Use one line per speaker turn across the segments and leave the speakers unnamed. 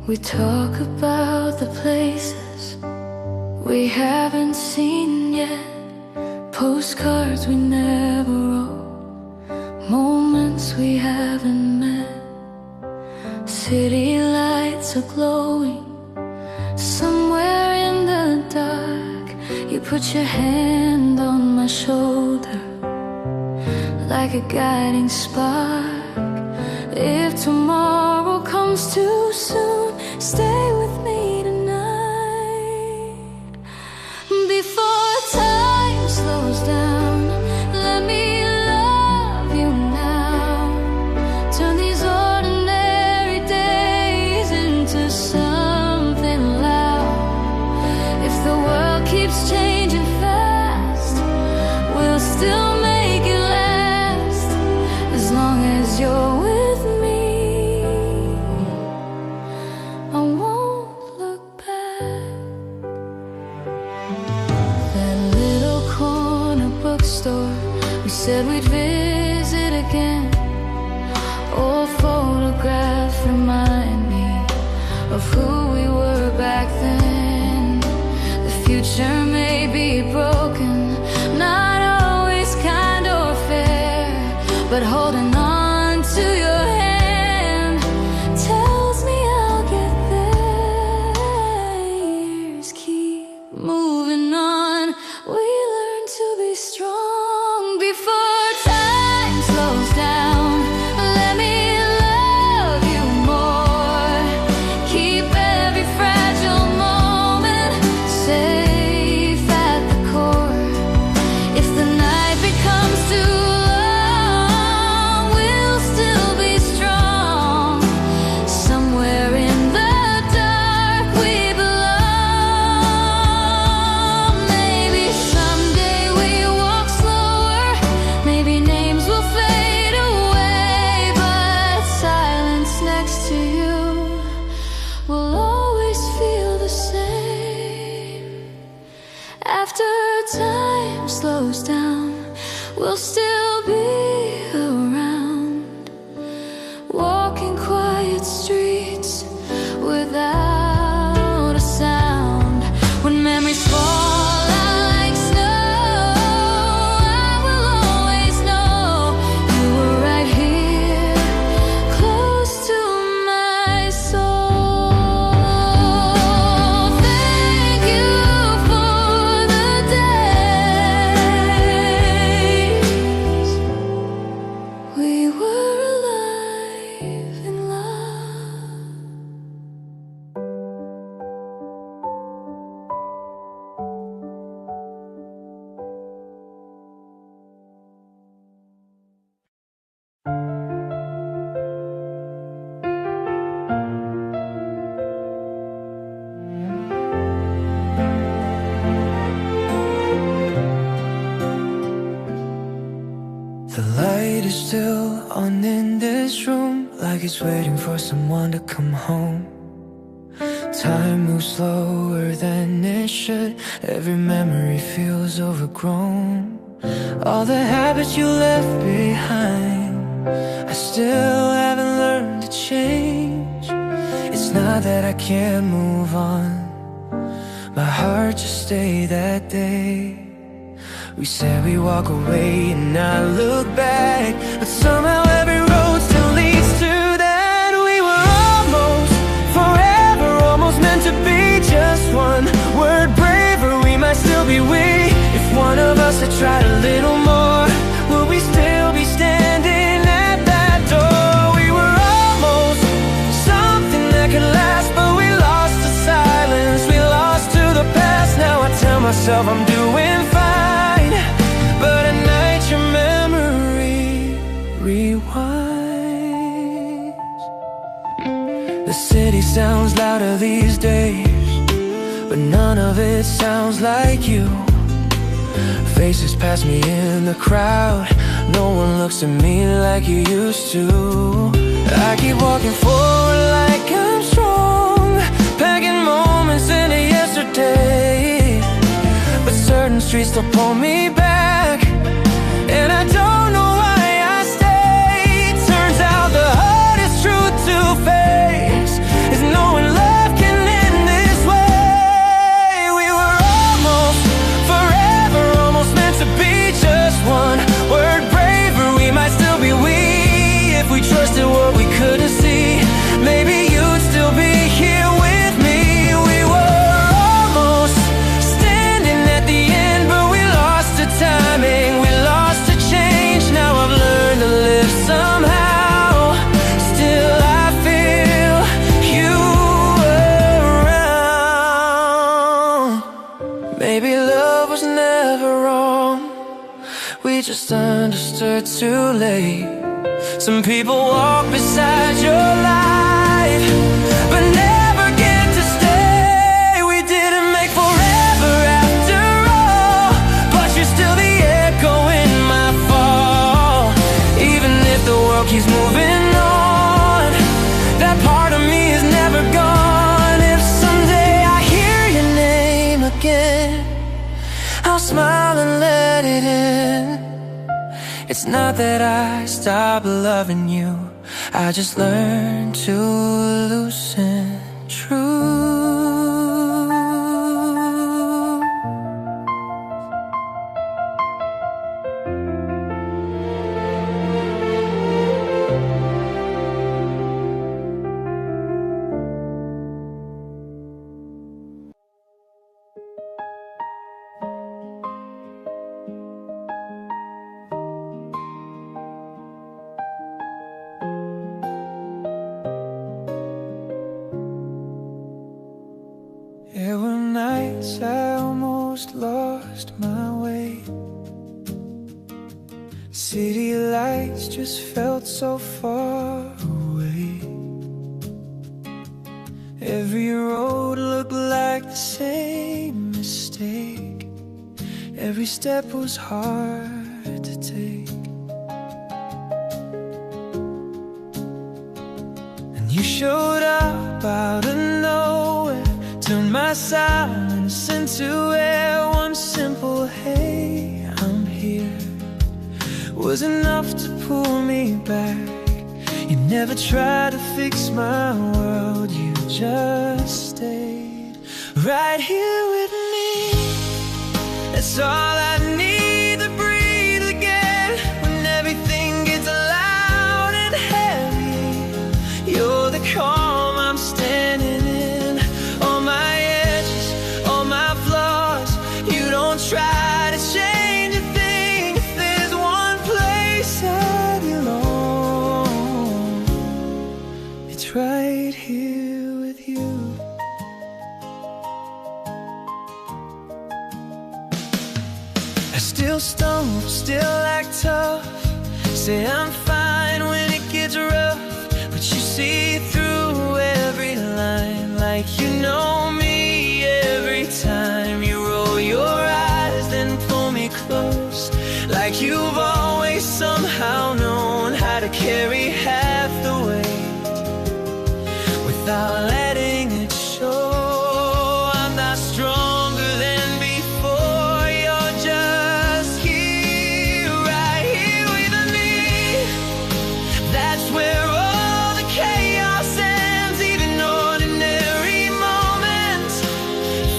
We talk about the places we haven't seen yet, postcards we never wrote, moments we haven't met. City lights are glowing somewhere in the dark. You put your hand on my shoulder like a guiding spark. If tomorrow comes too soon, stay with me tonight. Before time slows down, let me love you now. Turn these ordinary days into something loud. If the world keeps changing fast, we'll still make it last. As long as you're with me, I won't look back. That little corner bookstore we said we'd visit again. Old photographs remind me of who we were back then. The future may be broken, not always kind or fair, but holding on to your hand tells me I'll get there. Years keep moving on, we learn to be strong. Before time slows down, let me love you more. Keep every fragile moment safe at the core. If the night becomes too long, we'll still be strong. Somewhere in the dark we belong. Maybe someday we walk slower, maybe names will fade away, but silence next to you will always feel the same. After time slows down, we'll still be around, walking quiet streets without a sound. When memories fall out like snow, I will always know you were right here, close to my soul. Thank you for the days we were alive in love.
The light is still on in this room, like it's waiting for someone to come home. Time moves slower than it should, every memory feels overgrown. All the habits you left behind, I still haven't learned to change. It's not that I can't move on, my heart just stayed that day. We said we walk away and not look back, but somehow every road still leads to that. We were almost forever, almost meant to be just one word braver. We might still be we, if one of us had tried a little more, would we still be standing at that door? We were almost something that could last, but we lost to silence, we lost to the past. Now I tell myself I'm doing fine, but at night your memory rewinds. The city sounds louder these days, but none of it sounds like you. Faces pass me in the crowd, no one looks at me like you used to. I keep walking forward like I'm strong, packing moments into yesterday, but certain streets still pull me back, and I don't know why I stay. Turns out the hardest truth to face is knowing love love was never wrong. We just understood too late. Some people walk beside your life, but never get to stay. We didn't make forever after all, but you're still the echo in my fall. Even if the world keeps moving on, that part of me is never gone. If someday I hear your name again, I'll smile and let it in. It's not that I stopped loving you, I just learned to loosen true. There were nights I almost lost my way. City lights just felt so far away. Every road looked like the same mistake. Every step was hard to take. And you showed up out of nowhere, turned my silence into air. One simple "hey, I'm here" was enough to pull me back. You never tried to fix my world, you just stayed right here with me. That's all I need to breathe again. When everything gets loud and heavy, you're the calm I'm standing in. All my edges, all my flaws, you don't try to change a thing. If there's one place I belong, it's right here with you. I still stumble, still act tough, say I'm fine when it gets rough, but you see through every line like you know me. Every time you roll your eyes, then pull me close, like you've always somehow known how to carry half the weight without letting it show. I'm not stronger than before, you're just here, right here with me. That's where all the chaos ends. Even ordinary moments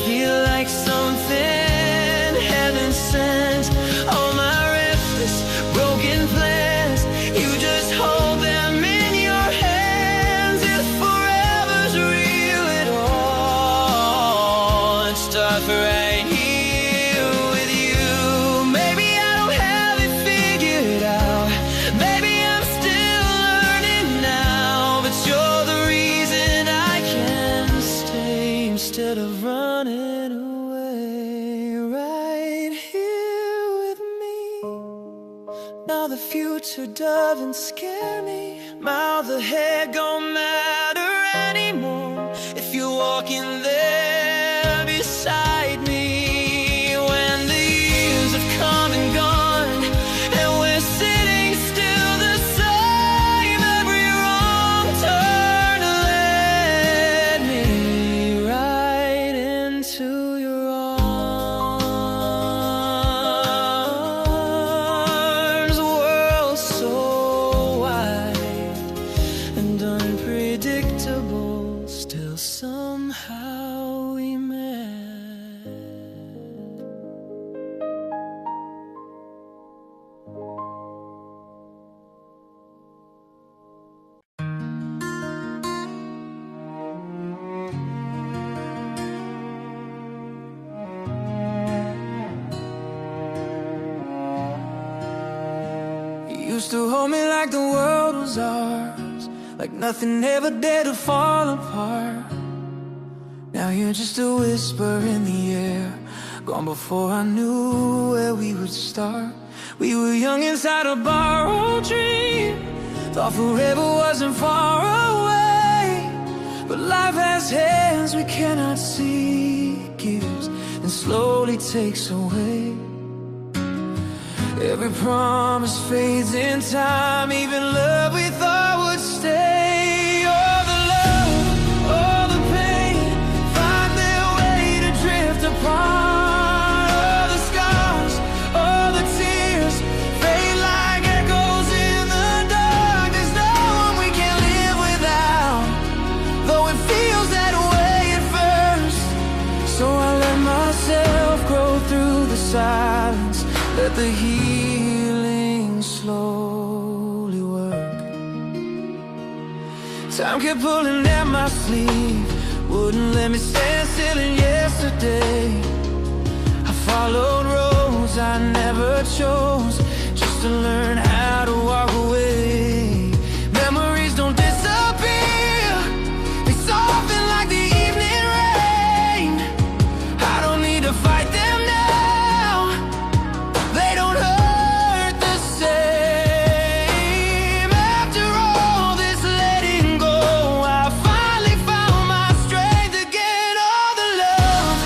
feel like something heaven sent. All my restless, broken plans, you just hold them in your hands. If forever's real at all, it starts right here with you. Maybe I don't have it figured out, maybe I'm still learning now, but you're the reason I can stay instead of running away. Right here with me. Now the future doesn't scare me, miles ahead don't matter anymore if you're walking there beside me. When the years have come and gone and we're sitting still the same, every wrong turn led me right into your arms. World so wide and unpredictable, still somehow we met. You used to hold me like the world was ours, like nothing ever dared to fall apart. Now you're just a whisper in the air, gone before I knew where we would start. We were young inside a borrowed dream, thought forever wasn't far away. But life has hands we cannot see, gives and slowly takes away. Every promise fades in time, even love we thought would stay. All the love, all the pain, find their way to drift apart. All the scars, all the tears, fade like echoes in the dark. There's no one we can live without, though it feels that way at first. So I let myself grow through the silence, let the healing slowly work. Time kept pulling at my sleeve, wouldn't let me stand still in yesterday. I followed roads I never chose, just to learn how to walk away. Memories don't disappear, they soften like the evening rain. I don't need to fight them now, they don't hurt the same. After all this letting go, I finally found my strength again. All the love,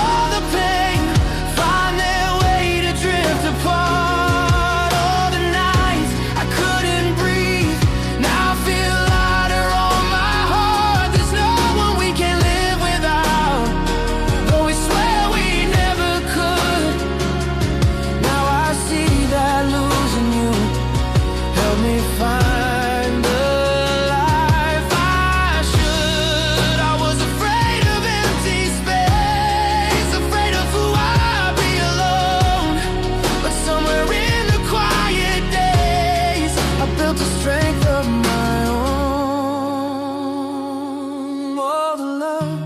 all the pain, find their way to drift apart. All the nights I couldn't breathe, now I feel lighter on my heart. There's no one we can live without, though we swear we never could. Now I see that losing you helped me find the life I should. I was afraid of empty space, afraid of who I'd be alone. But somewhere in the quiet days, I built a strength of my own. All the love,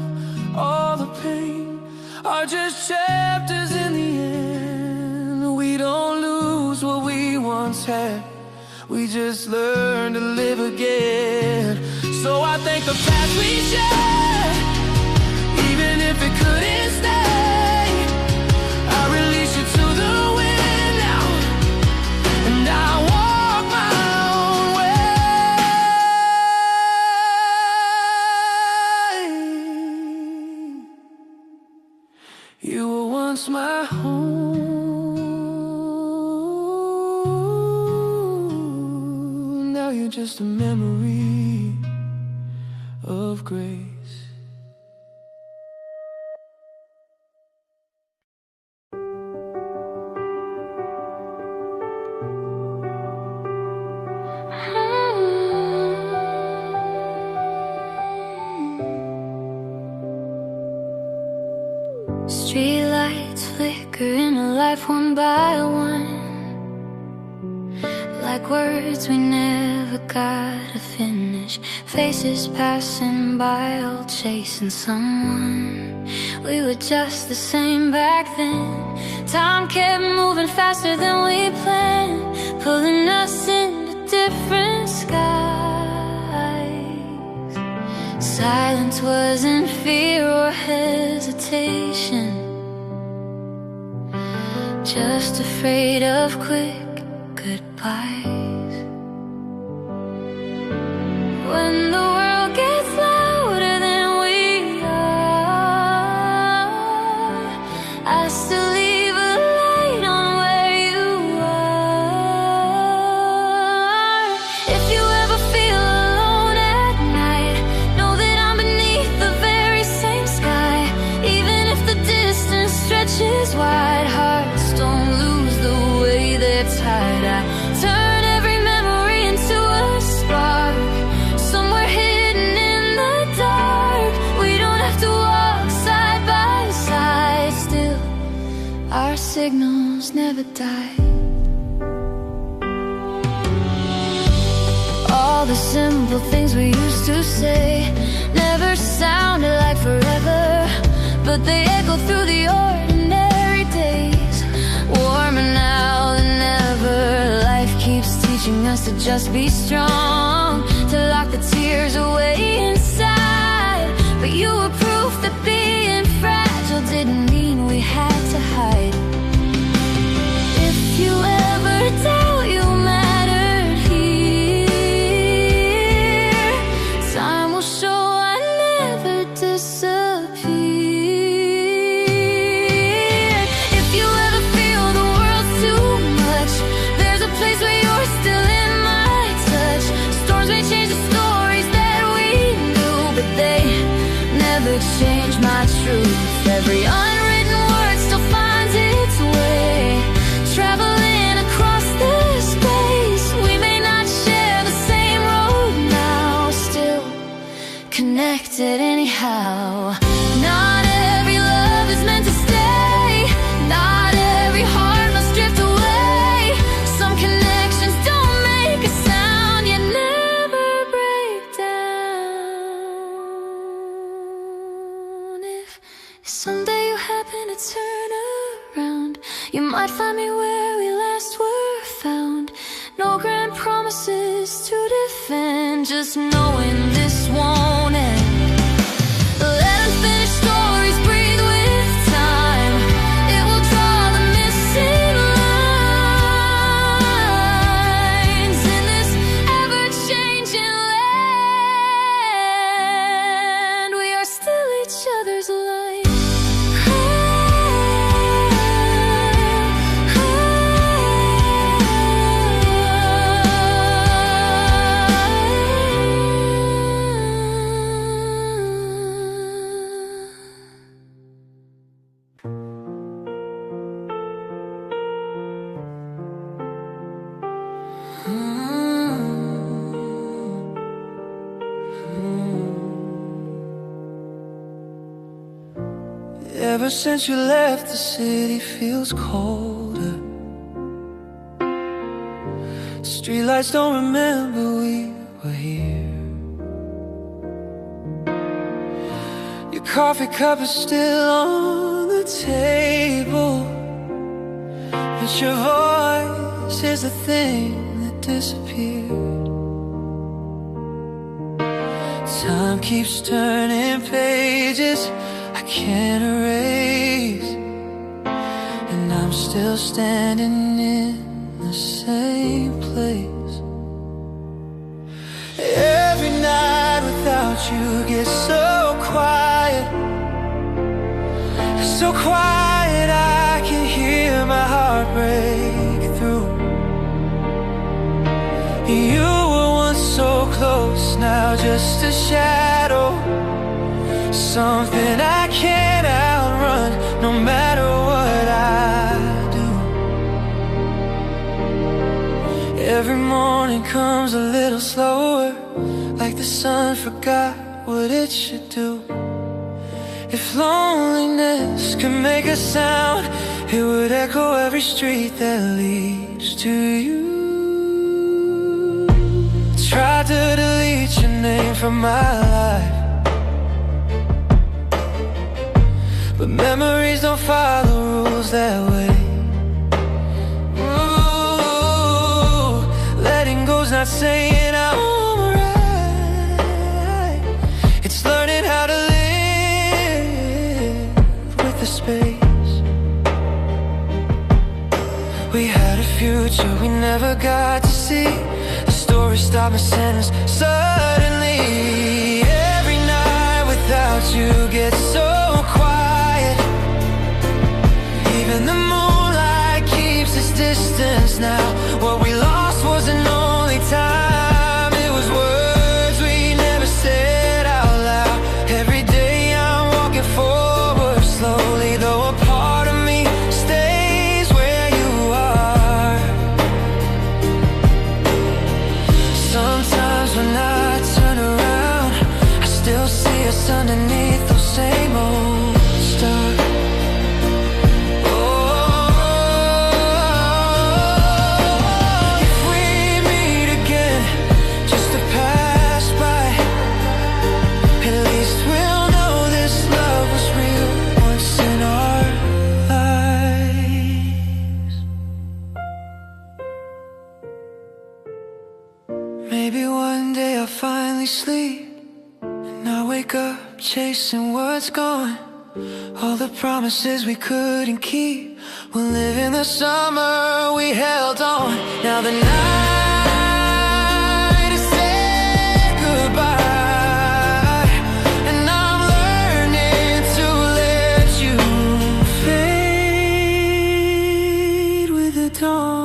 all the pain are just chapters in the end. We don't lose what we once had, we just learn to live again. So I thank the past we shared, even if it couldn't stay. I release you to the wind now, and I walk my own way. You were once my home, now you're just a memory of grace.
Streetlights flickering a life one by one, like words we never got to finish. Faces passing by, all chasing someone. We were just the same back then. Time kept moving faster than we planned, pulling us into different skies. Silence wasn't fear or hesitation, just afraid of quick goodbyes. When the world gets louder than we are, I still leave a light on where you are. If you ever feel alone at night, know that I'm beneath the very same sky. Even if the distance stretches wide, hearts don't lose the way they're tied. I turn every memory into a spark, somewhere hidden in the dark. We don't have to walk side by side, still our signals never die. All the simple things we used to say never sounded like forever, but they echo through the ordinary days. Warmer now than ever, life keeps teaching us to just be strong, to lock the tears away inside. But you were proof that being fragile didn't mean we had to truth. Every unwritten word still finds its way, traveling across this space. We may not share the same road now, still connected anyhow. Not every love is meant to stay, not every heart must drift away. Some connections don't make a sound, yet never break down. If someday you happen to turn around, you might find me where we last were found. No grand promises to defend, just knowing this won't end. Let unfinished stories breathe with time. It will draw the missing lines in this ever-changing land. We are still each other's light.
Ever since you left, the city feels colder. Streetlights don't remember we were here. Your coffee cup is still on the table, but your voice is the thing that disappeared. Time keeps turning pages I can't erase, and I'm still standing in the same place. Every night without you gets so quiet, so quiet I can hear my heart break through. You were once so close, now just a shadow, something I can't outrun, no matter what I do. Every morning comes a little slower, like the sun forgot what it should do. If loneliness could make a sound, it would echo every street that leads to you. Tried to delete your name from my life, but memories don't follow rules that way. Ooh, letting go's not saying I'm alright. It's learning how to live with the space. We had a future we never got to see. The story stopped mid-sentence suddenly. Every night without you gets so quiet. Even the moonlight keeps its distance now. What we lost wasn't only time, it was words we never said out loud. Every day I'm walking forward slowly, though a part of me stays where you are. Sometimes when I turn around, I still see us underneath those same old stars. Maybe one day I'll finally sleep, and I'll wake up chasing what's gone. All the promises we couldn't keep, we'll live in the summer we held on. Now the night has said goodbye, and I'm learning to let you fade with the dawn.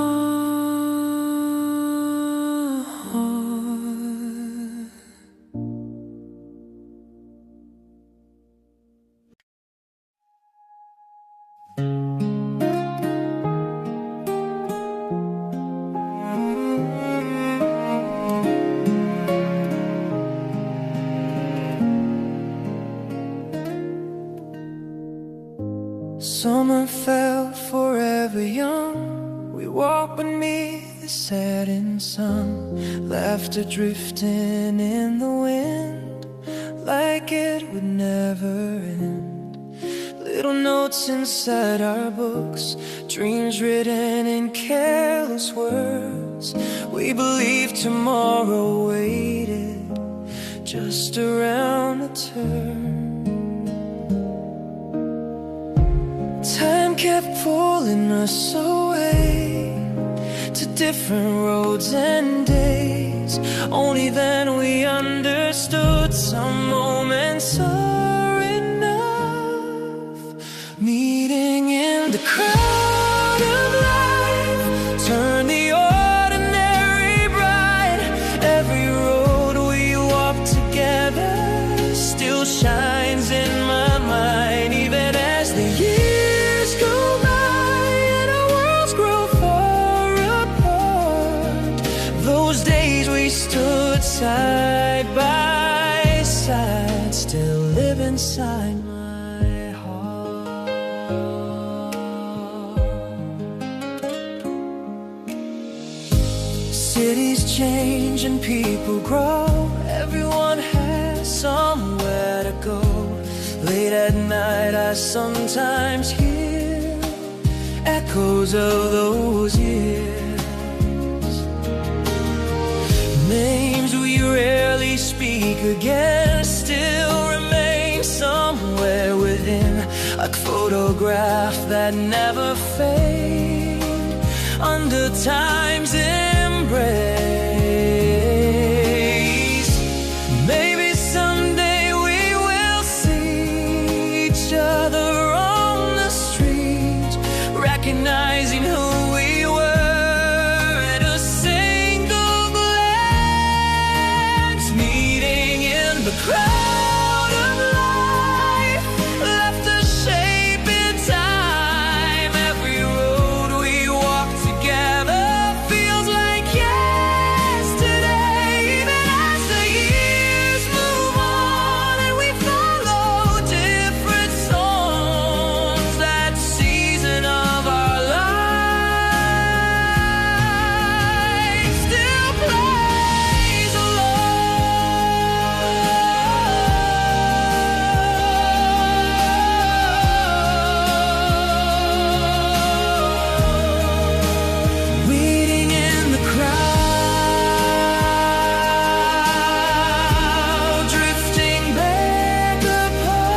Summer fell forever young. We walked beneath the setting sun, laughter drifting in the wind like it would never end. Little notes inside our books, dreams written in careless words. We believed tomorrow waited just around the turn. Time kept pulling us away to different roads and days. Only then we understood some moments are enough. Meeting in the crowd of life, turn the ordinary bright. Every road we walk together still shines in my mind, even as the years go by and our worlds grow far apart. Those days we stood side by side still live inside my heart. Cities change and people grow. Everyone has somewhere to go. Late at night I sometimes hear echoes of those years. Names we rarely speak again still remain somewhere within, like photographs that never fade under time's embrace. Maybe someday we will see each other on the street, recognizing who we were at a single glance. Meeting in the crowd of life left a shape in time. Every road we walk together feels like yesterday, even as the years move on and we follow different songs. That season of our life still plays along. Waiting in the crowd, drifting back apart.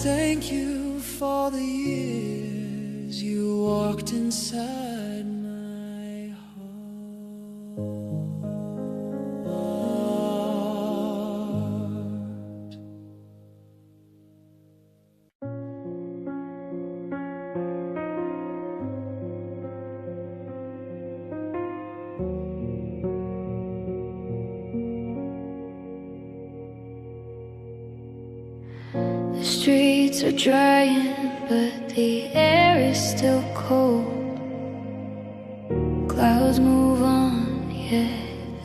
Thank you for the years you walked inside my heart.
The streets are drying, but the air is still cold. Clouds move on, yet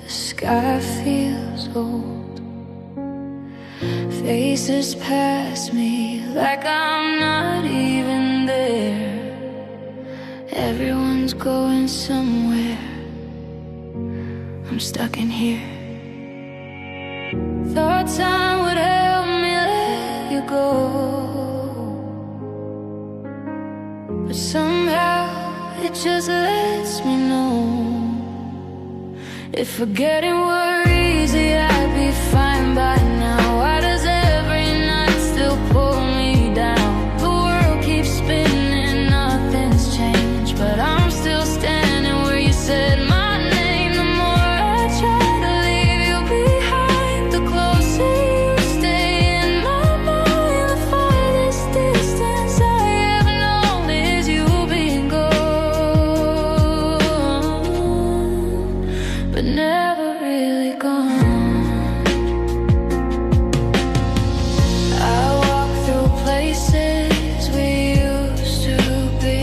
the sky feels old. Faces pass me like I'm not even there. Everyone's going somewhere. I'm stuck in here. Thought time would help me let you go, but somehow it just lets me know if forgetting were easy, I'd be fine by now. Why does every night still pull me down? The world keeps spinning, nothing's changed, but I'm still standing where you said my name. The more I try to leave you behind, the closer you stay in my mind. The farthest distance I have known is you being gone, but never really gone. I walk through places we used to be.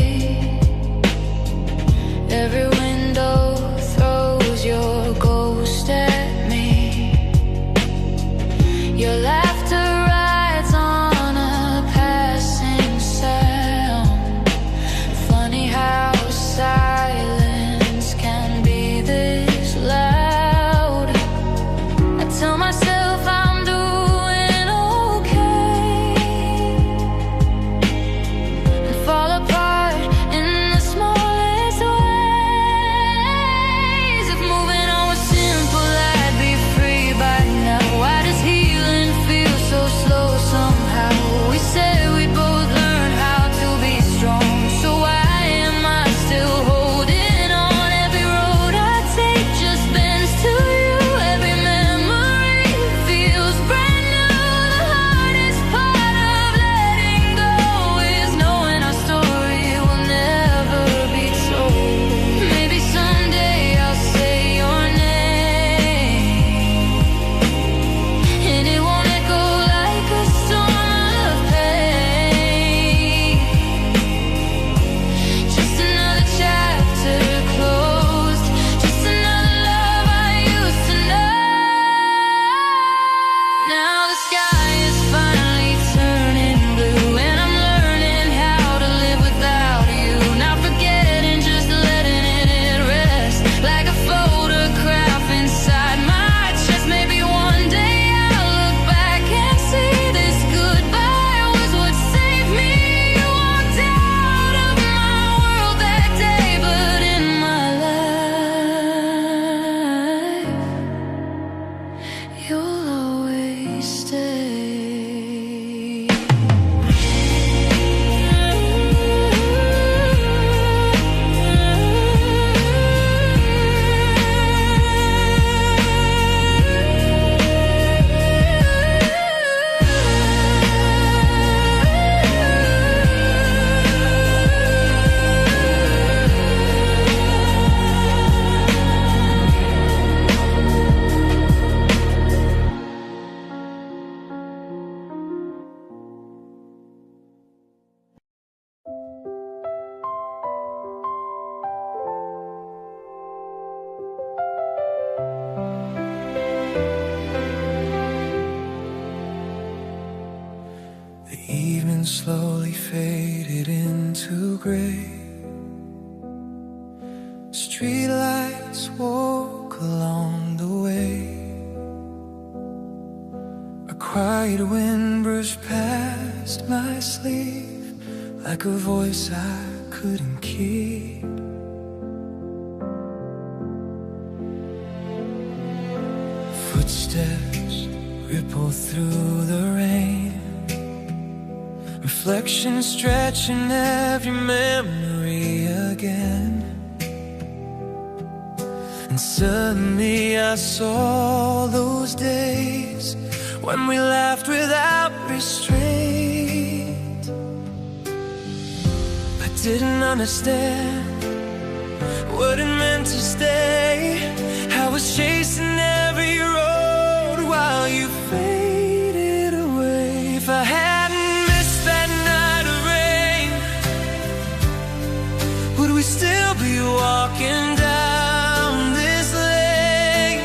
Every window throws your ghost at me. Your laugh Now the sky is finally turning blue, and I'm learning how to live without you. Not forgetting, just letting it rest, like a photograph inside my chest. Maybe one day I'll look back and see this goodbye was what saved me. You walked out of my world that day, but in my life you'll always stay.
The evening slowly faded into gray. Streetlights woke along the way. A quiet wind brushed past my sleeve, like a voice I couldn't keep. Footsteps ripple through the rain, reflection stretching every memory again. And suddenly I saw those days when we laughed without restraint. I didn't understand what it meant to stay. I was chasing every road while you faded away. If I hadn't missed that night of rain, would we still be walking down this lane?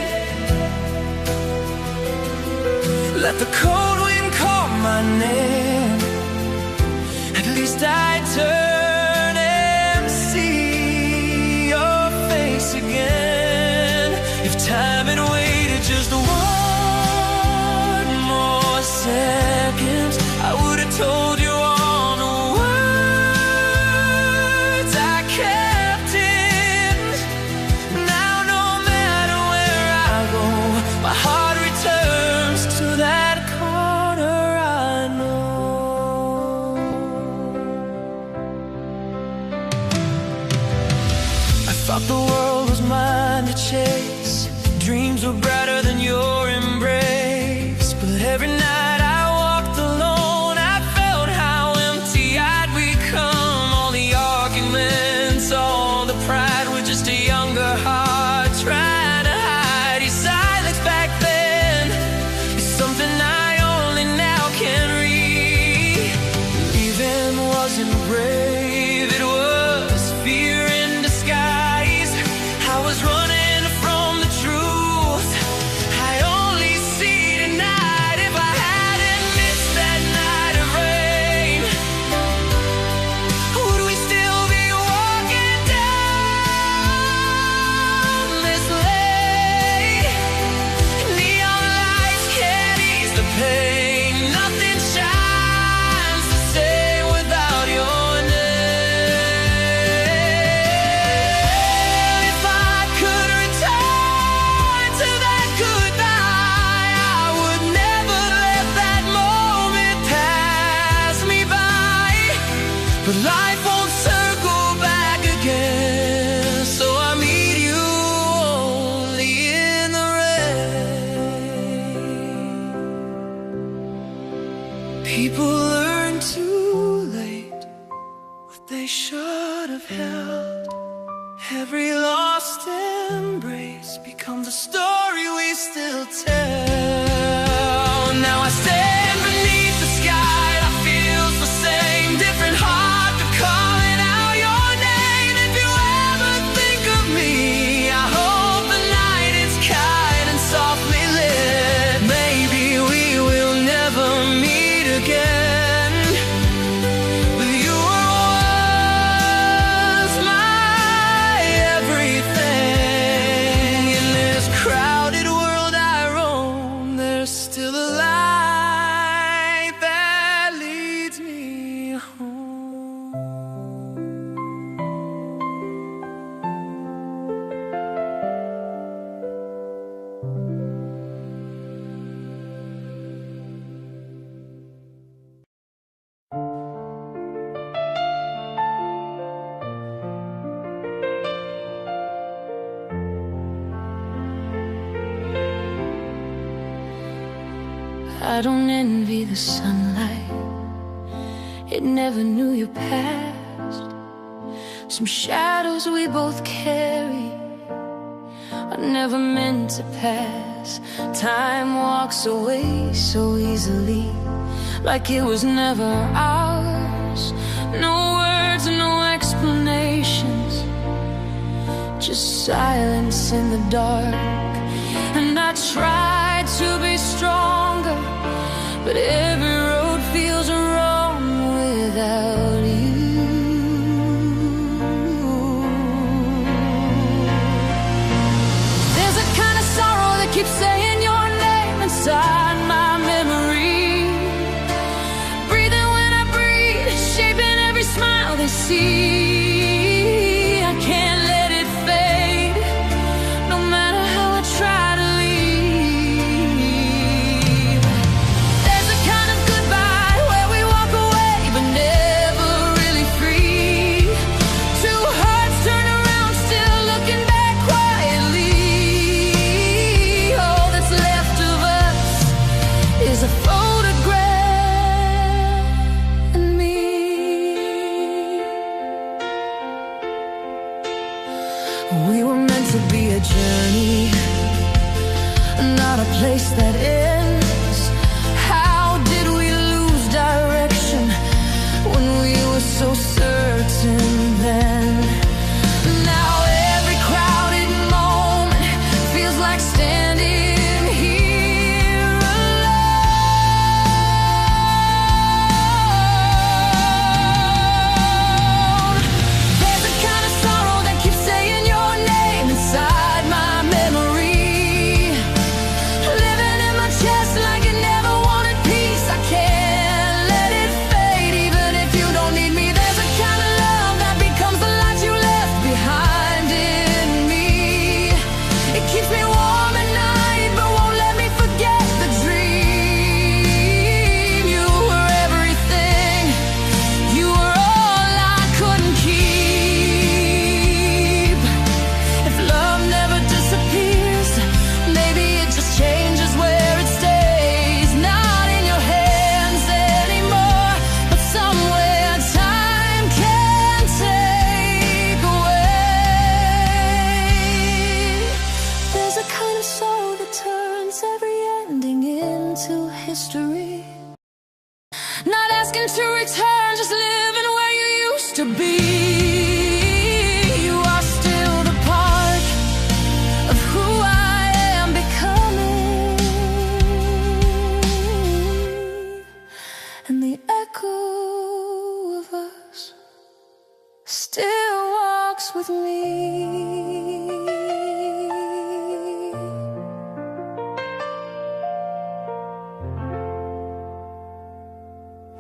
Let the cold wind call my name, at least I'd turn and see your face again. If time had waited just one more second, I would have told you all the words I kept in. Now no matter where I go, my heart returns to that corner I know. I thought the world was mine to chase, dreams were brighter than your embrace. But every night I walked alone, I felt how empty I'd become. All the arguments, all the pride, with just a younger heart trying to hide. Your silence back then is something I only now can read. Leaving wasn't brave, it was fear in disguise. I was running from the truth I only see tonight. If I hadn't missed that night of rain, would we still be walking down this lane? Neon lights can't ease the pain, nothing shines the same without your name. If I could return to that goodbye, I would never let that moment pass me by. But life won't circle back again, so I meet you only in the rain. People learn too late what they should have held. Every lost embrace becomes a story we still tell. Now I stand beneath the sky that feels the same, different heart but calling out your name. If you ever think of me, I hope the night is kind and softly lit. Maybe we
I don't envy the sunlight, it never knew your past. Some shadows we both carry are never meant to pass. Time walks away so easily, like it was never ours. No words, no explanations, just silence in the dark. And I tried to be stronger, but every road feels wrong without you. There's a kind of sorrow that keeps saying your name inside my memory, breathing when I breathe, shaping every smile they see. I can't let it fade, no matter how I try to leave. There's a kind of goodbye where we walk away but never really free. Two hearts turn around, still looking back quietly. All that's left of us is a photograph and me. We were meant to be a journey, not a place that ends. How did we lose direction when we were so certain then? Now every crowded moment feels like standing here alone. There's a kind of sorrow that keeps saying your name inside my memory, living in my chest like it never wanted peace. I can't let it fade, even if you don't need me. There's a kind of love that becomes the light you left behind in me. It keeps me warm at night, but won't let me forget the dream. You were everything, you were all I couldn't keep. If love never disappears, maybe it just changes where it stays. Not in your hands anymore, but somewhere time can take away. There's a kind of sorrow that turns every ending into history. Not asking to return, just living where you used to be. You are still the part of who I am becoming, and the echo of us still walks with me.